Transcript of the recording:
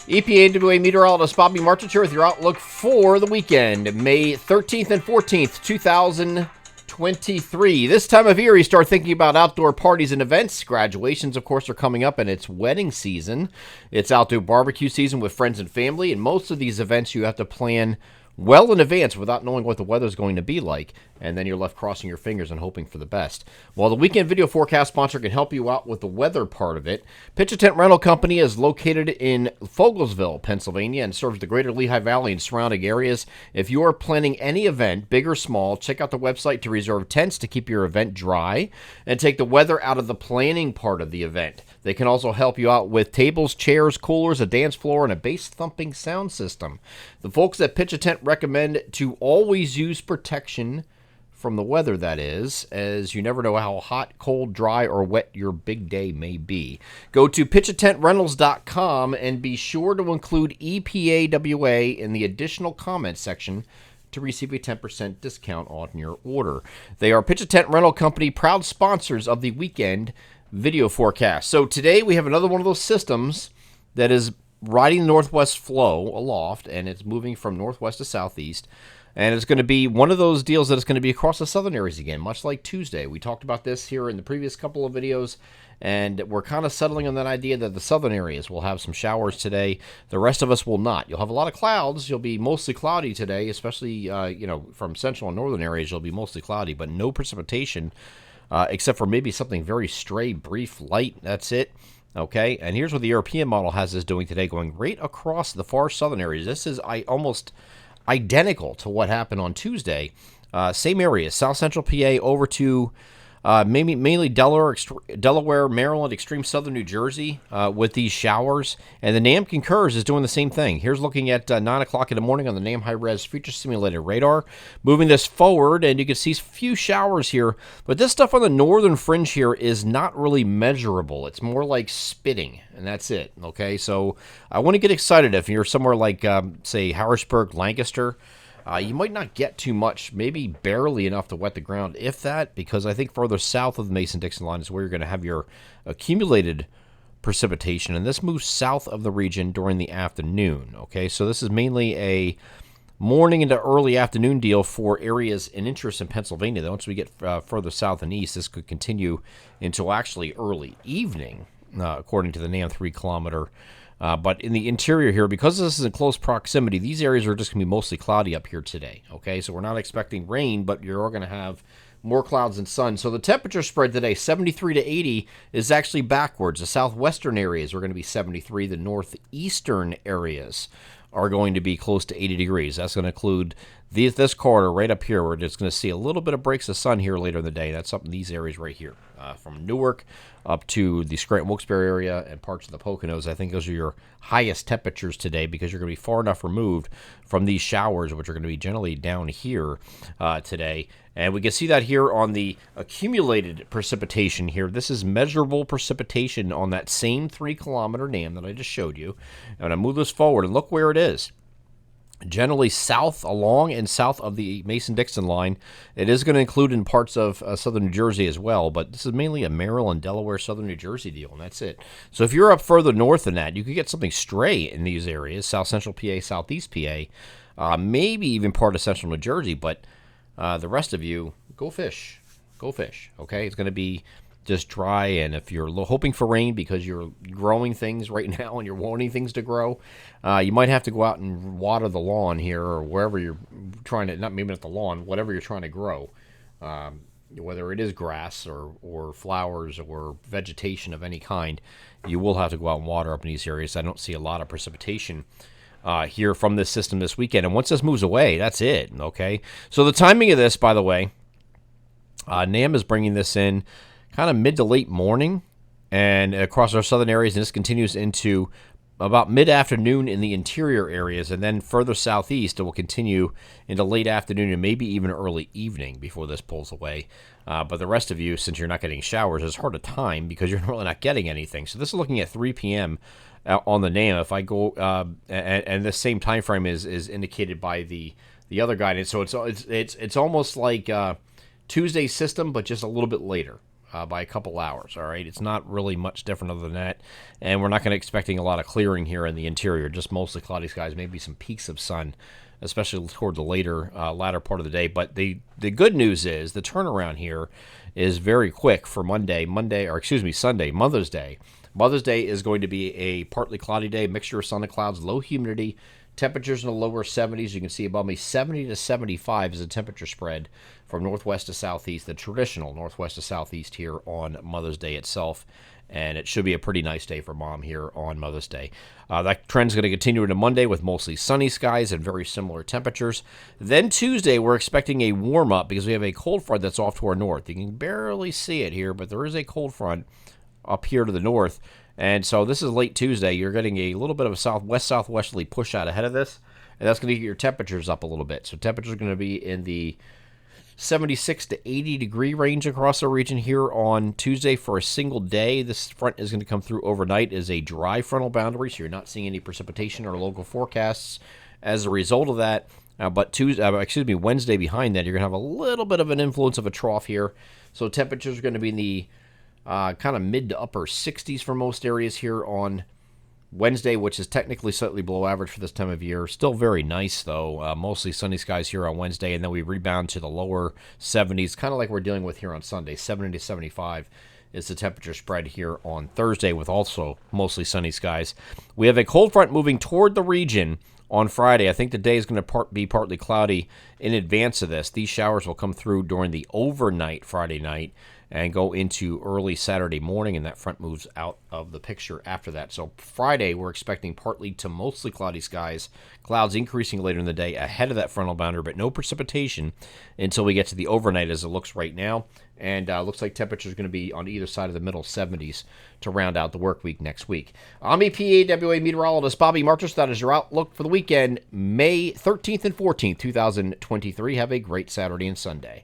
EPAWA meteorologist Bobby Martich here with your outlook for the weekend, May 13th and 14th, 2023. This time of year, you start thinking about outdoor parties and events. Graduations, of course, are coming up, and it's wedding season. It's outdoor barbecue season with friends and family, and most of these events you have to plan well in advance without knowing what the weather's going to be like, and then you're left crossing your fingers and hoping for the best. Well, the weekend video forecast sponsor can help you out with the weather part of it. Pitch a Tent Rental Company is located in Fogelsville, Pennsylvania, and serves the greater Lehigh Valley and surrounding areas. If you are planning any event, big or small, check out the website to reserve tents to keep your event dry and take the weather out of the planning part of the event. They can also help you out with tables, chairs, coolers, a dance floor, and a bass-thumping sound system. The folks at Pitch a Tent recommend to always use protection from the weather, that is, as you never know how hot, cold, dry, or wet your big day may be. Go to pitchatentrentals.com and be sure to include EPAWA in the additional comments section to receive a 10% discount on your order. They are Pitch a Tent Rental Company, proud sponsors of the weekend video forecast. So today we have another one of those systems that is riding the northwest flow aloft, and it's moving from northwest to southeast. And it's going to be one of those deals that it's going to be across the southern areas again, much like Tuesday. We talked about this here in the previous couple of videos, and we're kind of settling on that idea that the southern areas will have some showers today. The rest of us will not. You'll have a lot of clouds. You'll be mostly cloudy today, especially from central and northern areas. You'll be mostly cloudy, but no precipitation, except for maybe something very stray, brief, light. That's it. Okay, and here's what the European model has us doing today, going right across the far southern areas. This is almost identical to what happened on Tuesday. Same areas, south central PA over to mainly Delaware, Maryland, extreme southern New Jersey with these showers. And the NAM Concurs is doing the same thing. Here's looking at 9 o'clock in the morning on the NAM high-res future simulated radar. Moving this forward, and you can see a few showers here. But this stuff on the northern fringe here is not really measurable. It's more like spitting, and that's it. Okay, so I want to get excited if you're somewhere like, say, Harrisburg, Lancaster. You might not get too much, maybe barely enough to wet the ground, if that, because I think further south of the Mason-Dixon line is where you're going to have your accumulated precipitation, and this moves south of the region during the afternoon. Okay, so this is mainly a morning into early afternoon deal for areas in interest in Pennsylvania. Once we get further south and east, this could continue until actually early evening, according to the NAM 3-kilometer. But in the interior here, because this is in close proximity, these areas are just going to be mostly cloudy up here today. Okay, so we're not expecting rain, but you're going to have more clouds than sun. So the temperature spread today, 73 to 80, is actually backwards. The southwestern areas are going to be 73. The northeastern areas are going to be close to 80 degrees. That's going to include this corridor right up here. We're just going to see a little bit of breaks of sun here later in the day. That's up in these areas right here, from Newark up to the Scranton-Wilkes-Barre area and parts of the Poconos. I think those are your highest temperatures today because you're going to be far enough removed from these showers, which are going to be generally down here today. And we can see that here on the accumulated precipitation here. This is measurable precipitation on that same 3-kilometer NAM that I just showed you. I'm going to move this forward and look where it is. Generally south along and south of the Mason-Dixon line. It is going to include in parts of southern New Jersey as well, but this is mainly a Maryland, Delaware, southern New Jersey deal, and that's it. So if you're up further north than that, you could get something stray in these areas, south central PA, southeast PA, maybe even part of central New Jersey, but the rest of you, go fish. Go fish, okay? It's going to be just dry, and if you're hoping for rain because you're growing things right now and you're wanting things to grow, you might have to go out and water the lawn here or wherever you're trying to, not maybe not the lawn, whatever you're trying to grow, whether it is grass or flowers or vegetation of any kind, you will have to go out and water up in these areas. I don't see a lot of precipitation here from this system this weekend, and once this moves away, that's it, okay? So the timing of this, by the way, NAM is bringing this in kind of mid to late morning and across our southern areas, and this continues into about mid-afternoon in the interior areas, and then further southeast it will continue into late afternoon and maybe even early evening before this pulls away. But the rest of you, since you're not getting showers, it's hard to time because you're really not getting anything. So this is looking at 3 p.m. On the NAM. If I go, and the same time frame is indicated by the other guidance, so it's almost like Tuesday's system, but just a little bit later. by a couple hours. All right, it's not really much different other than that, and we're not going to expecting a lot of clearing here in the interior. Just mostly cloudy skies, maybe some peaks of sun, especially toward the latter part of the day. But the good news is the turnaround here is very quick for Sunday, Mother's Day. Mother's Day is going to be a partly cloudy day, mixture of sun and clouds, low humidity. Temperatures in the lower 70s. You can see above me 70 to 75 is a temperature spread from northwest to southeast, the traditional northwest to southeast here on Mother's Day itself. And it should be a pretty nice day for Mom here on Mother's Day. That trend's going to continue into Monday with mostly sunny skies and very similar temperatures. Then Tuesday, we're expecting a warm-up because we have a cold front that's off to our north. You can barely see it here, but there is a cold front up here to the north. And so this is late Tuesday. You're getting a little bit of a southwesterly push out ahead of this, and that's going to get your temperatures up a little bit. So temperatures are going to be in the 76 to 80 degree range across the region here on Tuesday for a single day. This front is going to come through overnight as a dry frontal boundary, so you're not seeing any precipitation or local forecasts as a result of that. But Wednesday behind that, you're going to have a little bit of an influence of a trough here. So temperatures are going to be in the kind of mid to upper 60s for most areas here on Wednesday, which is technically slightly below average for this time of year. Still very nice, though. Mostly sunny skies here on Wednesday, and then we rebound to the lower 70s, kind of like we're dealing with here on Sunday. 70 to 75 is the temperature spread here on Thursday, with also mostly sunny skies. We have a cold front moving toward the region on Friday. I think the day is going to be partly cloudy in advance of this. These showers will come through during the overnight Friday night and go into early Saturday morning, and that front moves out of the picture after that. So Friday, we're expecting partly to mostly cloudy skies, clouds increasing later in the day ahead of that frontal boundary, but no precipitation until we get to the overnight as it looks right now. And looks like temperatures are going to be on either side of the middle 70s to round out the work week next week. I'm EPAWA meteorologist Bobby Martis. That is your outlook for the weekend, May 13th and 14th, 2023. Have a great Saturday and Sunday.